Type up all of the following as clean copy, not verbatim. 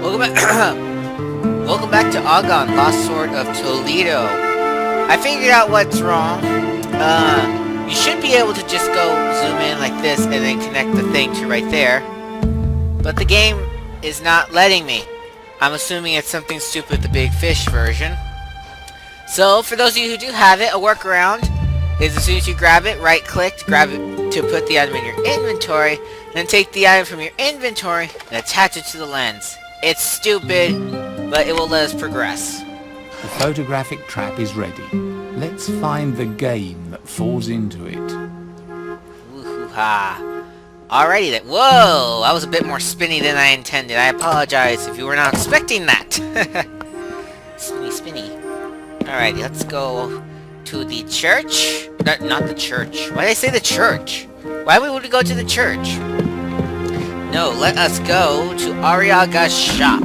Welcome back. Welcome back to AGON, Lost Sword of Toledo. I figured out what's wrong. You should be able to just go zoom in like this and then connect the thing to right there. But the game is not letting me. I'm assuming it's something stupid with the big fish version. So, for those of you who do have it, a workaround is as soon as you grab it, right click to grab it to put the item in your inventory, then take the item from your inventory and attach it to the lens. It's stupid, but it will let us progress. The photographic trap is ready. Let's find the game that falls into it. Woohoo-ha. Alrighty then. Whoa! That was a bit more spinny than I intended. I apologize if you were not expecting that. Spinny, spinny. Alrighty, let's go to the church. Not the church. Why did I say the church? Why would we go to the church? No, let us go to Ariaga's shop.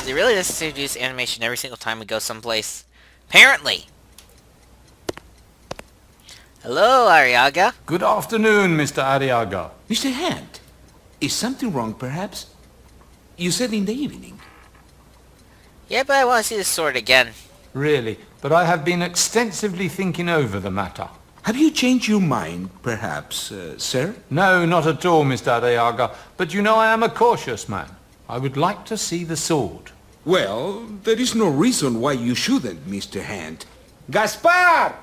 Is it really necessary to do this animation every single time we go someplace? Apparently! Hello, Ariaga. Good afternoon, Mr. Ariaga. Mr. Hand, is something wrong, perhaps? You said in the evening. Yeah, but I want to see the sword again. Really, but I have been extensively thinking over the matter. Have you changed your mind, perhaps, sir? No, not at all, Mr. Ariaga. But you know I am a cautious man. I would like to see the sword. Well, there is no reason why you shouldn't, Mr. Hand. Gaspar!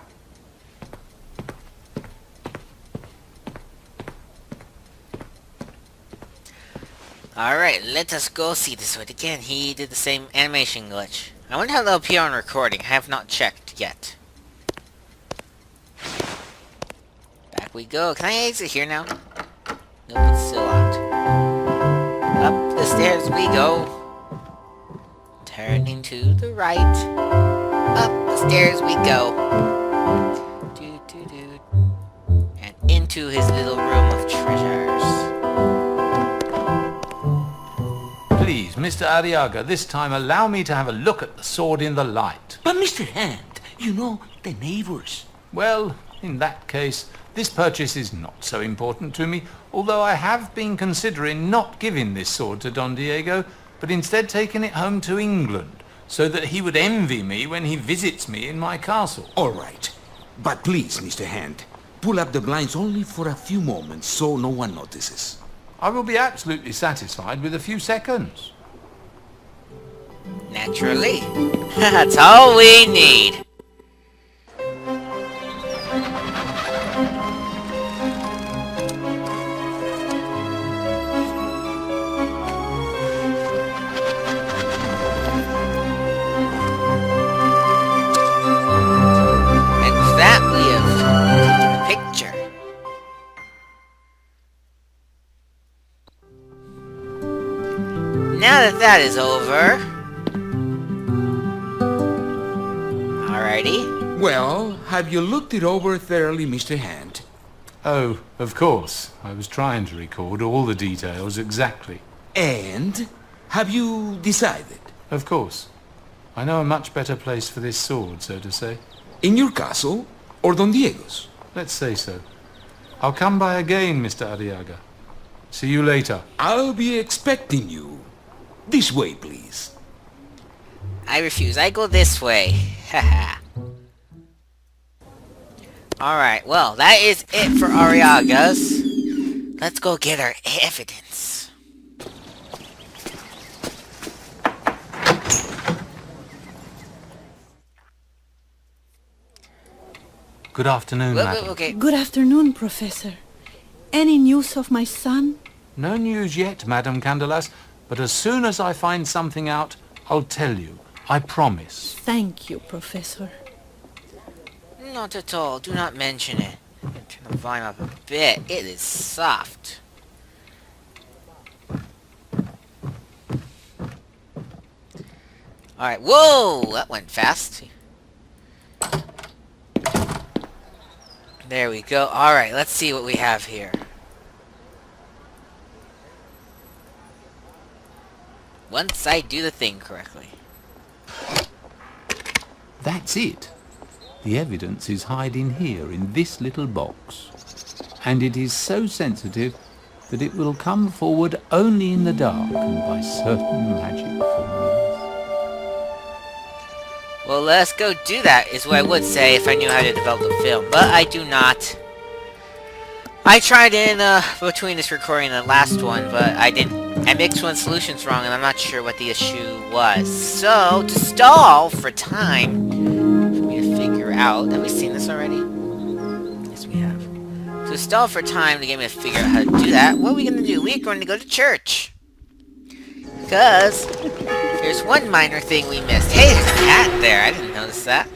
Alright, let us go see the sword again. He did the same animation glitch. I wonder how they'll appear on recording. I have not checked yet. Back we go. Can I exit here now? Nope, it's still locked. Up the stairs we go. Turning to the right. Up the stairs we go. And into his little room of treasures. Please, Mr. Ariaga, this time allow me to have a look at the sword in the light. But Mr. Hand, you know, the neighbors. Well, in that case, this purchase is not so important to me, although I have been considering not giving this sword to Don Diego, but instead taking it home to England, so that he would envy me when he visits me in my castle. All right. But please, Mr. Hand, pull up the blinds only for a few moments so no one notices. I will be absolutely satisfied with a few seconds. Naturally. That's all we need. And with that, we have taken a picture. Now that that is over... Alrighty. Well, have you looked it over thoroughly, Mr. Hand? Oh, of course. I was trying to record all the details exactly. And have you decided? Of course. I know a much better place for this sword, so to say. In your castle or Don Diego's? Let's say so. I'll come by again, Mr. Ariaga. See you later. I'll be expecting you. This way, please. I refuse. I go this way. Haha. Alright, well, that is it for Ariaga's. Let's go get our evidence. Good afternoon, madam. Okay. Good afternoon, Professor. Any news of my son? No news yet, Madam Candelas, but as soon as I find something out, I'll tell you. I promise. Thank you, Professor. Not at all. Do not mention it. I'm gonna turn the volume up a bit. It is soft. Alright, whoa! That went fast. There we go. Alright, let's see what we have here. Once I do the thing correctly. That's it. The evidence is hiding here in this little box. And it is so sensitive that it will come forward only in the dark and by certain magic formulas. Well, let's go do that, is what I would say if I knew how to develop the film, but I do not. I tried in between this recording and the last one, but I mixed one solutions wrong, and I'm not sure what the issue was. So, to stall for time, for me to figure out, have we seen this already? Yes, we have. To stall for time to get me to figure out how to do that, what are we going to do? We're going to go to church. Because there's one minor thing we missed. Hey, there's a cat there. I didn't notice that.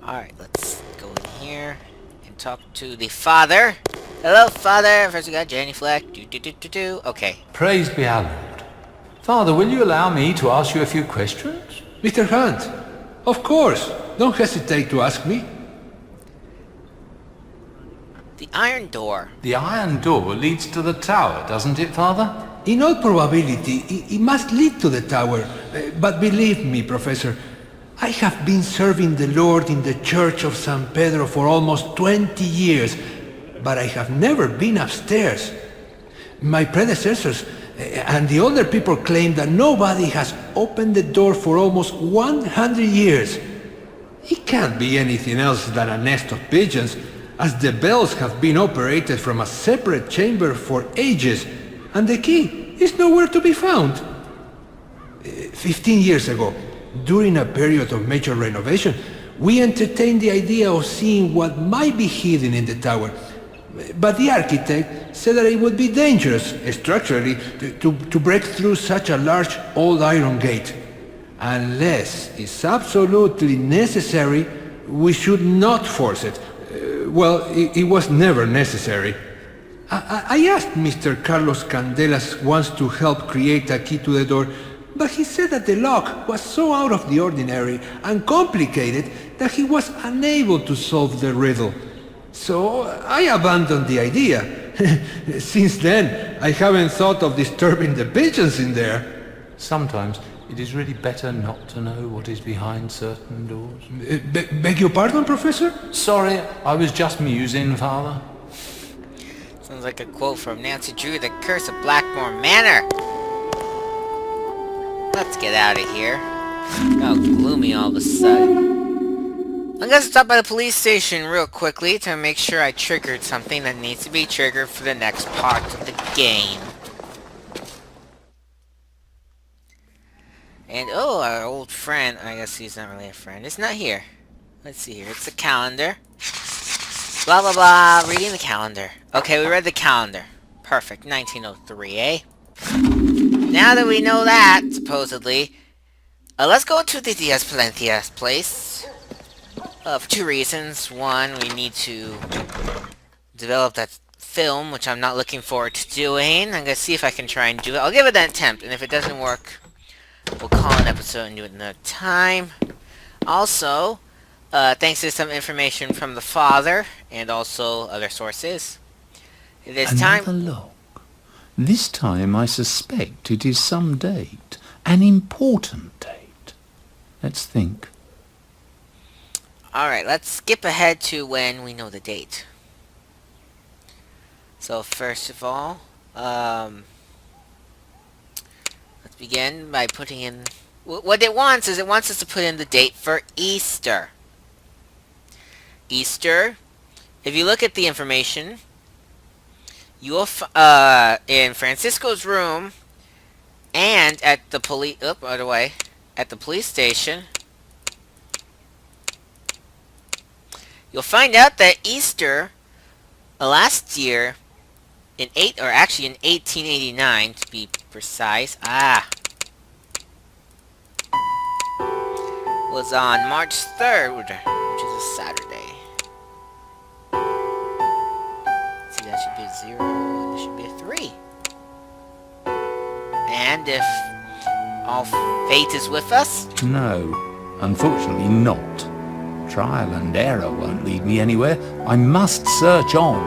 Alright, let's go in here and talk to the father. Hello, father. First we got Jenny Fleck. Okay. Praise be our Lord. Father, will you allow me to ask you a few questions? Mr. Hunt, of course. Don't hesitate to ask me. The iron door. The iron door leads to the tower, doesn't it, Father? In all probability, it must lead to the tower. But believe me, Professor, I have been serving the Lord in the Church of San Pedro for almost 20 years, but I have never been upstairs. My predecessors and the older people claim that nobody has opened the door for almost 100 years. It can't be anything else than a nest of pigeons, as the bells have been operated from a separate chamber for ages, and the key is nowhere to be found. 15 years ago, during a period of major renovation, we entertained the idea of seeing what might be hidden in the tower. But the architect said that it would be dangerous, structurally, to break through such a large old iron gate. Unless it's absolutely necessary, we should not force it. Well, it was never necessary. I asked Mr. Carlos Candelas once to help create a key to the door, but he said that the lock was so out of the ordinary and complicated that he was unable to solve the riddle. So I abandoned the idea. Since then, I haven't thought of disturbing the pigeons in there. Sometimes it is really better not to know what is behind certain doors. Beg your pardon, Professor? Sorry, I was just musing, Father. Sounds like a quote from Nancy Drew, The Curse of Blackmore Manor. Let's get out of here. How gloomy all of a sudden. I'm gonna stop by the police station real quickly to make sure I triggered something that needs to be triggered for the next part of the game. And oh, our old friend, I guess he's not really a friend. It's not here. Let's see here. It's the calendar. Blah blah blah. Reading the calendar. Okay, we read the calendar. Perfect. 1903, eh? Now that we know that, supposedly, let's go to the Diaz Palencia's place. For two reasons. One, we need to develop that film, which I'm not looking forward to doing. I'm gonna see if I can try and do it. I'll give it an attempt, and if it doesn't work, we'll call an episode and do it another time. Also, thanks to some information from the father, and also other sources, it is time... Another log. This time I suspect it is some date. An important date. Let's think. Alright, let's skip ahead to when we know the date. So first of all, let's begin by putting in... What it wants is it wants us to put in the date for Easter. Easter, if you look at the information, you will in Francisco's room and at the police... Oh, by the way, at the police station, you'll find out that Easter last year in 1889 to be precise, was on March 3rd, which is a Saturday. See, that should be a 0, and this should be a 3. And if all fate is with us... No, unfortunately not. Trial and error won't lead me anywhere. I must search on.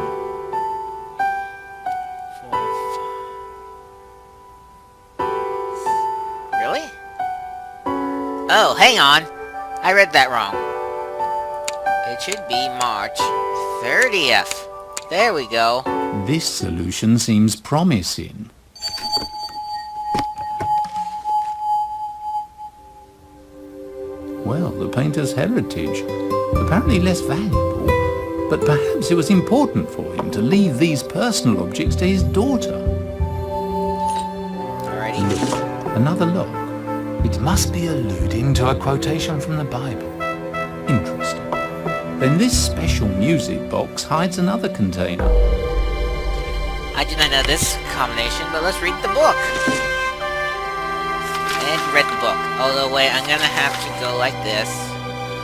4, 5. Really? Oh, hang on. I read that wrong. It should be March 30th. There we go. This solution seems promising. Well, the painter's heritage. Apparently less valuable, but perhaps it was important for him to leave these personal objects to his daughter. Alrighty. Another log. It must be alluding to a quotation from the Bible. Interesting. Then this special music box hides another container. I do not know this combination, but let's read the book. And you read the book. Although, wait, I'm gonna have to go like this.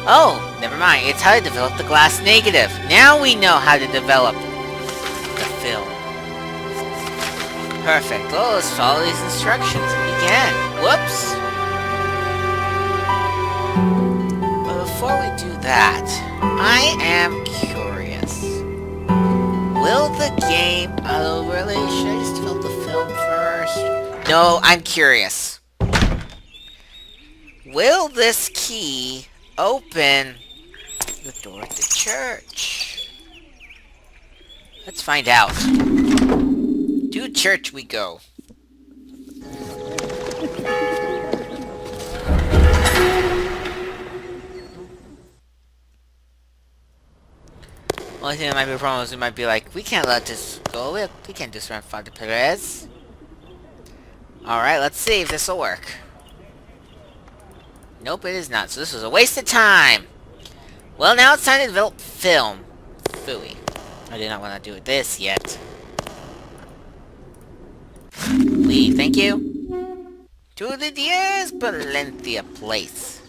Oh, never mind. It's how to develop the glass negative. Now we know how to develop the film. Perfect. Well, let's follow these instructions and begin. Whoops. But before we do that, I am curious. Will the game... Oh, really? Should I just develop the film first? No, I'm curious. Will this key open the door to the church? Let's find out. To church we go. Only thing that might be a problem is it might be like, we can't let this go. We can't just run Father Perez. Alright, let's see if this will work. Nope, it is not. So this was a waste of time. Well, now it's time to develop film. Phooey. I did not want to do this yet. Leave, thank you. To the Diez Valencia place.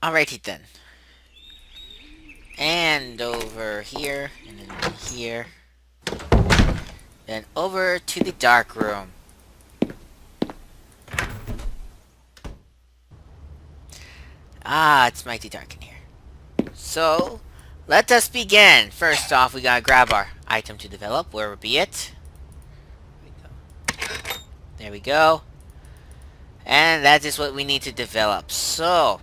Alrighty then. And over here, and then here. Then over to the dark room. Ah, it's mighty dark in here. So, let us begin. First off, we gotta grab our item to develop, wherever be it. There we go. And that is what we need to develop. So,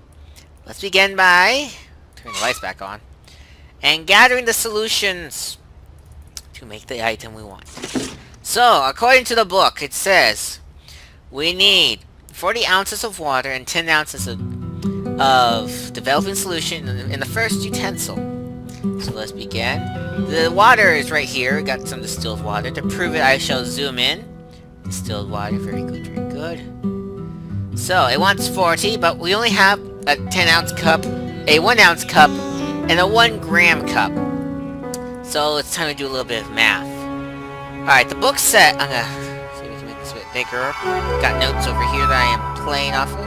let's begin by turning the lights back on and gathering the solutions to make the item we want. So, according to the book, it says we need 40 ounces of water and 10 ounces of developing solution in the first utensil. So let's begin. The water is right here. We got some distilled water. To prove it, I shall zoom in. Distilled water, very good, very good. So, it wants 40, but we only have a 10-ounce cup, a 1-ounce cup, and a 1-gram cup. So, it's time to do a little bit of math. Alright, the book said... I'm gonna see if we can make this a bit bigger. Got notes over here that I am playing off of.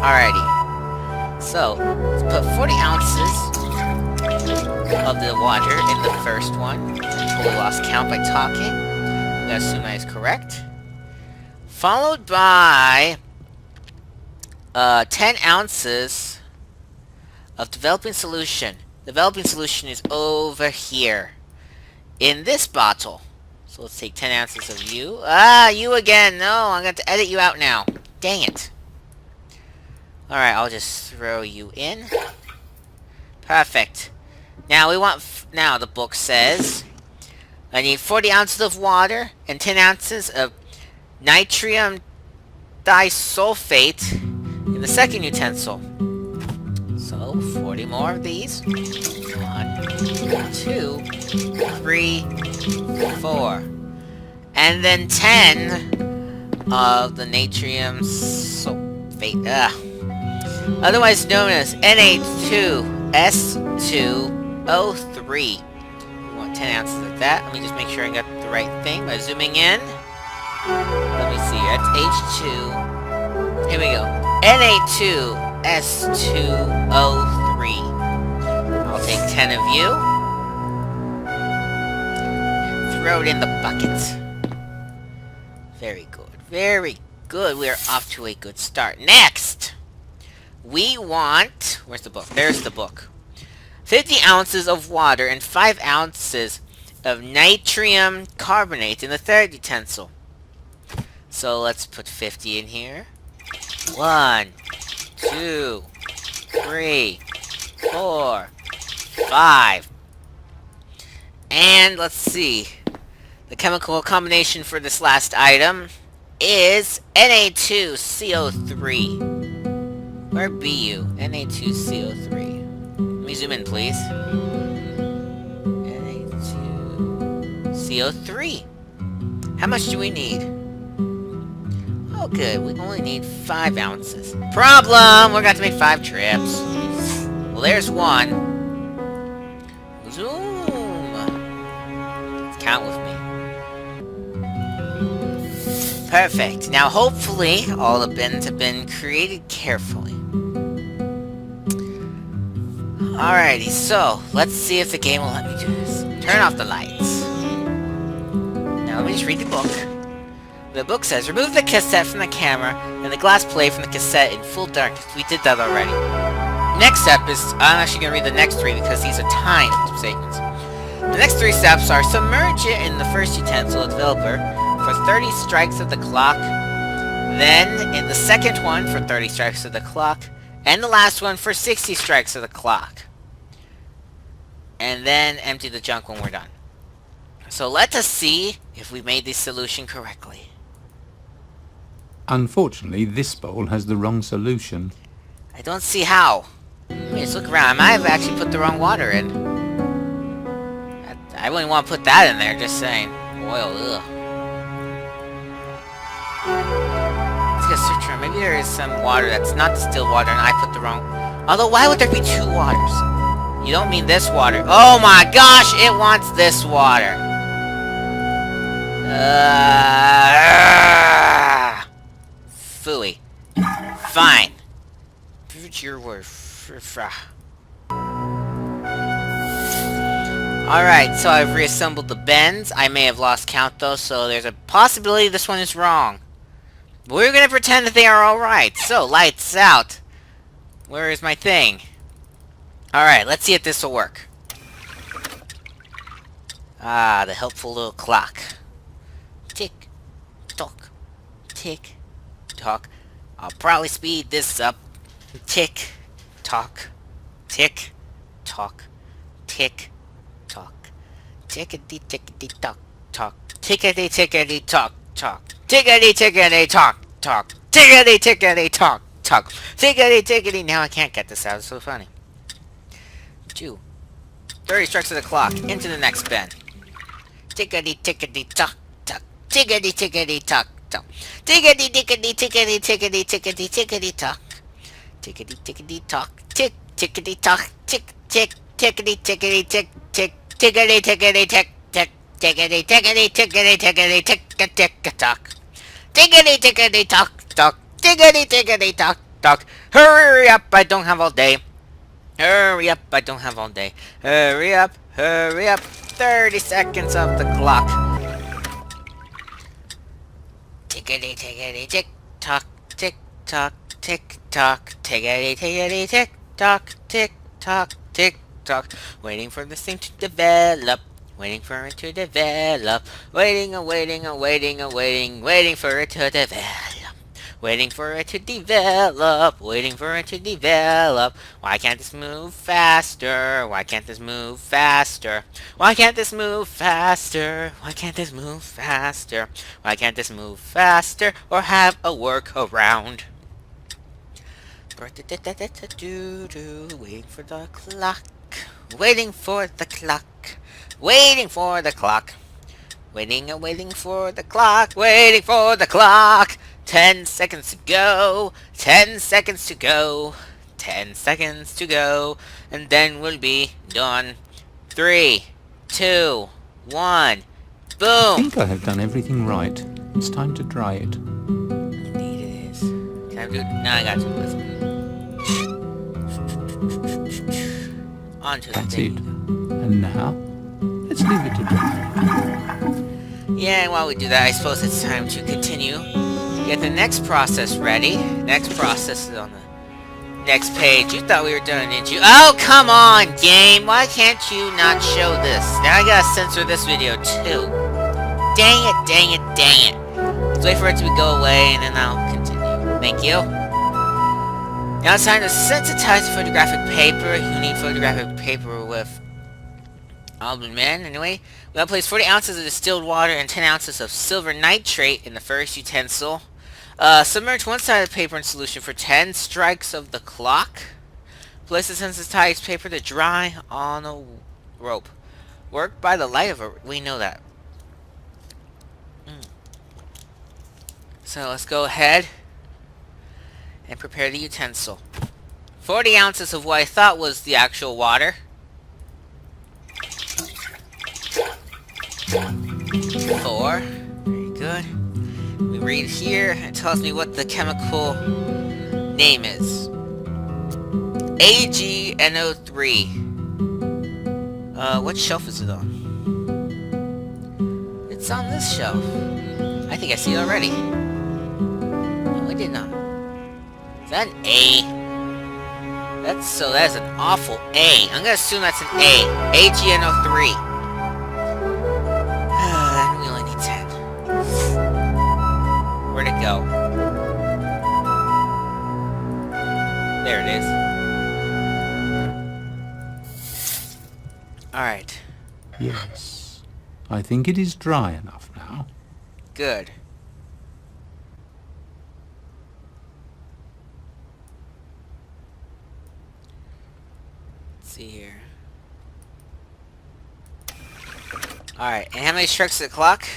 Alrighty. So, let's put 40 ounces of the water in the first one. Totally lost count by talking. I'm gonna assume that is correct. Followed by 10 ounces of developing solution. Developing solution is over here in this bottle. So let's take 10 ounces of you. Ah, you again. No, I'm going to edit you out now. Dang it. Alright, I'll just throw you in. Perfect. Now we want... now the book says I need 40 ounces of water and 10 ounces of nitrium disulfate in the second utensil. So, 40 more of these. 1, 2, 3, 4. And then 10 of the natrium sulfate. Otherwise known as Na2S2O3. We want 10 ounces of that. Let me just make sure I got the right thing by zooming in. Let me see. That's H2. Here we go. Na2S2O3. I'll take 10 of you. And throw it in the bucket. Very good. Very good. We are off to a good start. Next! We want... where's the book? There's the book. 50 ounces of water and 5 ounces of natrium carbonate in the third utensil. So let's put 50 in here. 1, 2, 3, 4, 5. And let's see. The chemical combination for this last item is Na2CO3. Where be you? Na2CO3. Let me zoom in, please. Na2CO3. How much do we need? Oh, good. We only need 5 ounces. Problem! We're going to have to make 5 trips. Well, there's one. Zoom. Let's count with me. Perfect. Now, hopefully, all the bins have been created carefully. Alrighty, so, let's see if the game will let me do this. Turn off the lights. Now, let me just read the book. The book says, remove the cassette from the camera and the glass plate from the cassette in full darkness. We did that already. Next step is, I'm actually going to read the next 3 because these are timed statements. The next 3 steps are submerge it in the first utensil developer for 30 strikes of the clock, then in the second one for 30 strikes of the clock, and the last one for 60 strikes of the clock. And then empty the junk when we're done. So let us see if we made this solution correctly. Unfortunately, this bowl has the wrong solution. I don't see how. Let me just look around. I might have actually put the wrong water in. I wouldn't want to put that in there, just saying. Oil, ugh. Let's get a search around. Maybe there is some water that's not distilled water and I put the wrong... Although, why would there be 2 waters? You don't mean this water. Oh my gosh, it wants this water. Phooey. Fine. Put your word. Alright, so I've reassembled the bends. I may have lost count though, so there's a possibility this one is wrong. But we're gonna pretend that they are alright. So, lights out. Where is my thing? Alright, let's see if this will work. Ah, the helpful little clock. Tick, tock, tick, tock. I'll probably speed this up. Tick, tock, tick, tock, tick, tock, tickety tickety tock, tock, tickety tickety tock, tock, tickety tickety tock, tock, tickety tickety tock, tock, tickety tickety. Now I can't get this out. It's so funny. 2. 30 strikes of the clock. Into the next bend. Tickety tickety tock, tock, tickety tickety tock. Tickety tickety tickety tickety tickety tickety tock. Tickety tickety tock. Tick tickety tock. Tick tick tickety tickety tick tick tickety tickety tick tick tickety tickety tickety tickety tick tick tock. Tickety tickety tock tock. Tickety tickety tock tock. Hurry up! I don't have all day. Hurry up! I don't have all day. Hurry up! Hurry up! 30 seconds of the clock. Tickety tickety tick tock, tick tock, tick tock, tickety tickety tick tock, tick tock, tick tock. Waiting for this thing to develop. Waiting for it to develop. Waiting for it to develop. Waiting for it to develop. Waiting for it to develop. Why can't this move faster? Why can't this move faster? Why can't this move faster? Why can't this move faster? Why can't this move faster? Or have a workaround? Waiting for the clock. Waiting for the clock. Waiting for the clock. Waiting for the clock. Waiting for the clock. 10 seconds to go. 10 seconds to go. 10 seconds to go. And then we'll be done. 3, 2, 1. Boom! I think I have done everything right. It's time to dry it. Indeed it is. Can I do it? No, I got you. Listen. Onto the That's thing. it. And now, let's leave it to dry. Yeah, and while we do that, I suppose it's time to continue. Get the next process ready. Next process is on the next page. You thought we were done, didn't you? Oh, come on, game! Why can't you not show this? Now I gotta censor this video, too. Dang it, dang it, dang it. Let's wait for it to go away, and then I'll continue. Thank you. Now it's time to sensitize the photographic paper. You need photographic paper with albumin. Anyway, we will place 40 ounces of distilled water and 10 ounces of silver nitrate in the first utensil. Submerge one side of the paper in solution for 10 strikes of the clock. Place the sensitized paper to dry on a rope. Work by the light of a... We know that. So let's go ahead and prepare the utensil. 40 ounces of what I thought was the actual water. 4. Very good. We read here. It tells me what the chemical name is. AGNO3. What shelf is it on? It's on this shelf. I think I see it already. No, I did not. Is that an A? That is an awful A. I'm gonna assume that's an A. AGNO3. We only need 10. Where'd it go? There it is. Alright. Yes. I think it is dry enough now. Good. Let's see here. Alright, and how many strikes at the clock?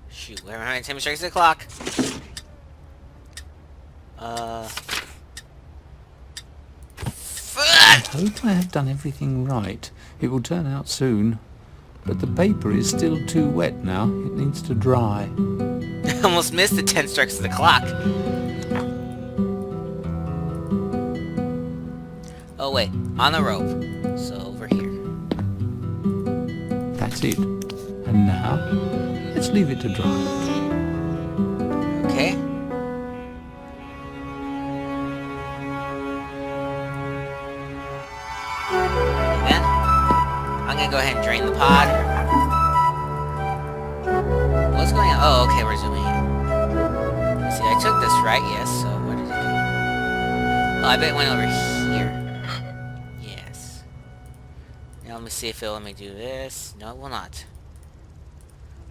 Shoot, how many strikes at the clock? I hope I have done everything right. It will turn out soon. But the paper is still too wet now. It needs to dry. Almost missed the 10 strikes of the clock. Oh wait, on the rope. So over here. That's it. And now, let's leave it to dry. Okay. And then, I'm gonna go ahead and drain the pod. What's going on? Oh, okay, we're zooming in. Let's see, I took this right, yes, so where did it go? Oh, I bet it went over here. Yes. Now let me see if it'll let me do this. No, it will not.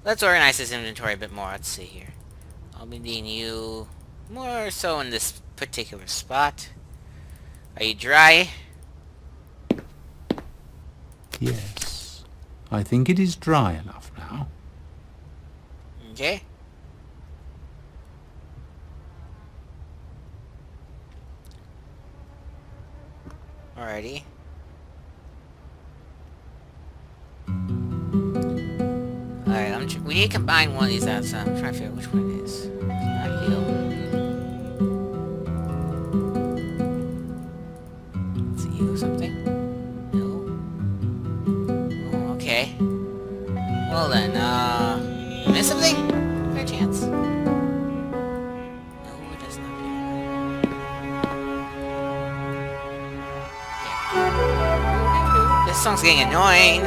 Let's organize this inventory a bit more. Let's see here. I'll be needing you more so in this particular spot. Are you dry? Yes. I think it is dry enough now. Okay. Alrighty. Alright, we need to combine one of these out, so I'm trying to figure out which one it is. It's not you. Is it you or something? No? Oh, okay. Well then, did I miss something? Fair chance. No, it does not. Yeah. This song's getting annoying.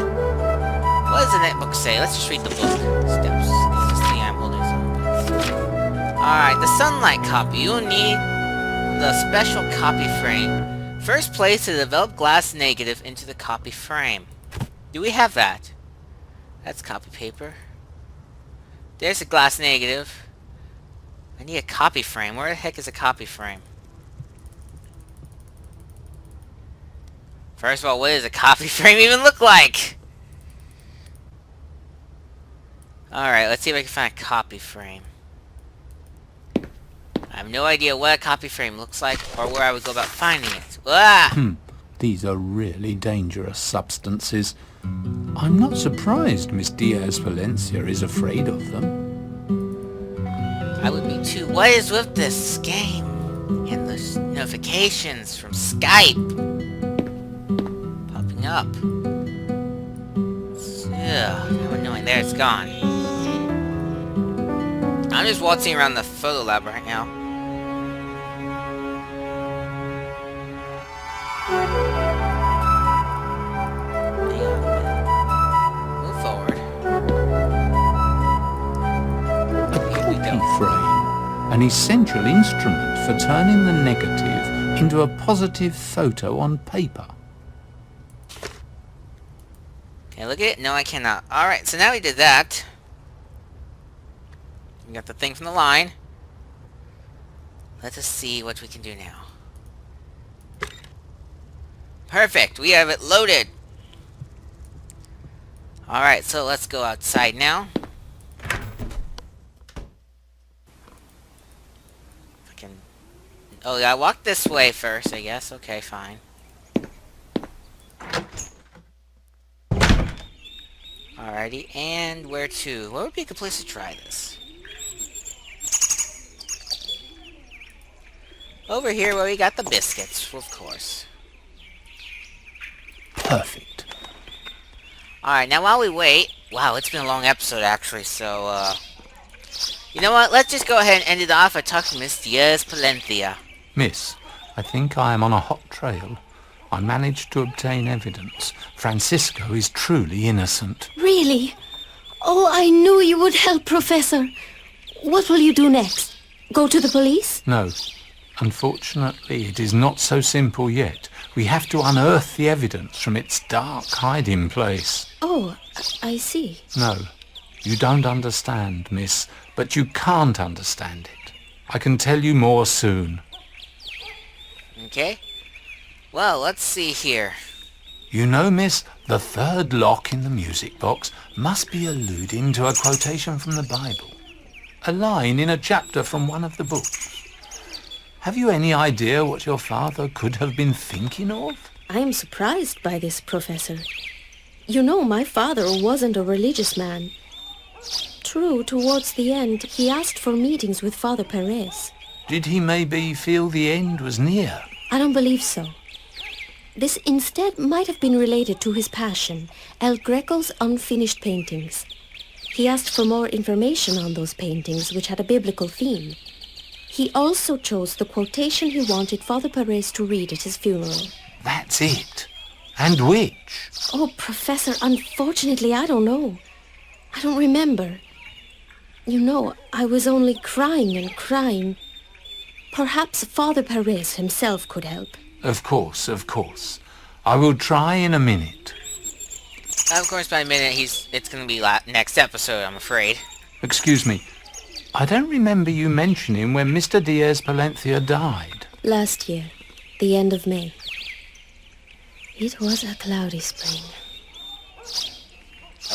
What does the netbook say? Let's just read the book. Steps. This thing I'm holding is on. Alright, the sunlight copy. You'll need the special copy frame. First place to develop glass negative into the copy frame. Do we have that? That's copy paper. There's a glass negative. I need a copy frame. Where the heck is a copy frame? First of all, what does a copy frame even look like? Alright, let's see if I can find a copy frame. I have no idea what a copy frame looks like or where I would go about finding it. Ah! These are really dangerous substances. I'm not surprised Miss Diaz Valencia is afraid of them. I would be too. What is with this game? And the notifications from Skype popping up. Ugh, how annoying. There, it's gone. I'm just waltzing around the photo lab right now. Hang on a minute. Move forward. Here we go. frame, an essential instrument for turning the negative into a positive photo on paper. Can I look at it? No, I cannot. Alright, so now we did that. We got the thing from the line. Let us see what we can do now. Perfect, we have it loaded. Alright, so let's go outside now. If I can... Oh, yeah, I walk this way first, I guess. Okay, fine. Alrighty, and where to? Where would be a good place to try this? Over here where we got the biscuits, of course. Perfect. Alright, now while we wait... Wow, it's been a long episode, actually, so, you know what? Let's just go ahead and end it off by talking to Miss Diaz-Palencia. Miss, I think I am on a hot trail. I managed to obtain evidence. Francisco is truly innocent. Really? Oh, I knew you would help, Professor. What will you do next? Go to the police? No. Unfortunately, it is not so simple yet. We have to unearth the evidence from its dark hiding place. Oh, I see. No, you don't understand, miss, but you can't understand it. I can tell you more soon. Okay. Well, let's see here. You know, miss, the third lock in the music box must be alluding to a quotation from the Bible. A line in a chapter from one of the books. Have you any idea what your father could have been thinking of? I am surprised by this, Professor. You know, my father wasn't a religious man. True, towards the end, he asked for meetings with Father Perez. Did he maybe feel the end was near? I don't believe so. This instead might have been related to his passion, El Greco's unfinished paintings. He asked for more information on those paintings, which had a biblical theme. He also chose the quotation he wanted Father Perez to read at his funeral. That's it. And which? Oh, Professor, unfortunately, I don't know. I don't remember. You know, I was only crying and crying. Perhaps Father Perez himself could help. Of course, of course. I will try in a minute. Of course, by a minute, it's going to be next episode, I'm afraid. Excuse me. I don't remember you mentioning when Mr. Diaz-Palencia died. Last year, the end of May. It was a cloudy spring.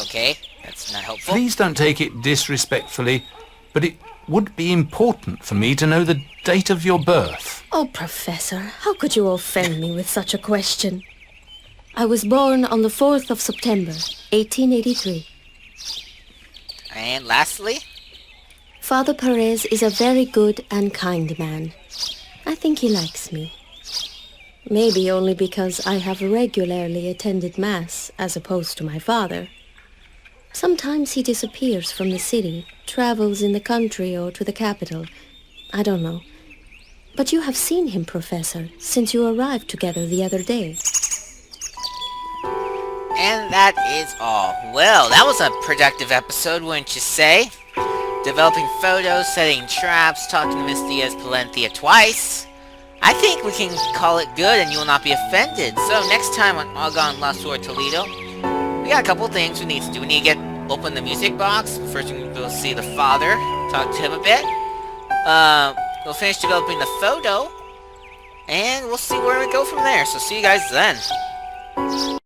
Okay, that's not helpful. Please don't take it disrespectfully, but it would be important for me to know the date of your birth. Oh, Professor, how could you offend me with such a question? I was born on the 4th of September, 1883. And lastly? Father Perez is a very good and kind man. I think he likes me. Maybe only because I have regularly attended Mass as opposed to my father. Sometimes he disappears from the city, travels in the country or to the capital. I don't know. But you have seen him, Professor, since you arrived together the other day. And that is all. Well, that was a productive episode, wouldn't you say? Developing photos, setting traps, talking to Miss Diaz-Palencia twice. I think we can call it good and you will not be offended. So next time on AGON Lost Sword Toledo, we got a couple things we need to do. We need to open the music box. First we'll see the father, talk to him a bit. We'll finish developing the photo, and we'll see where we go from there. So see you guys then.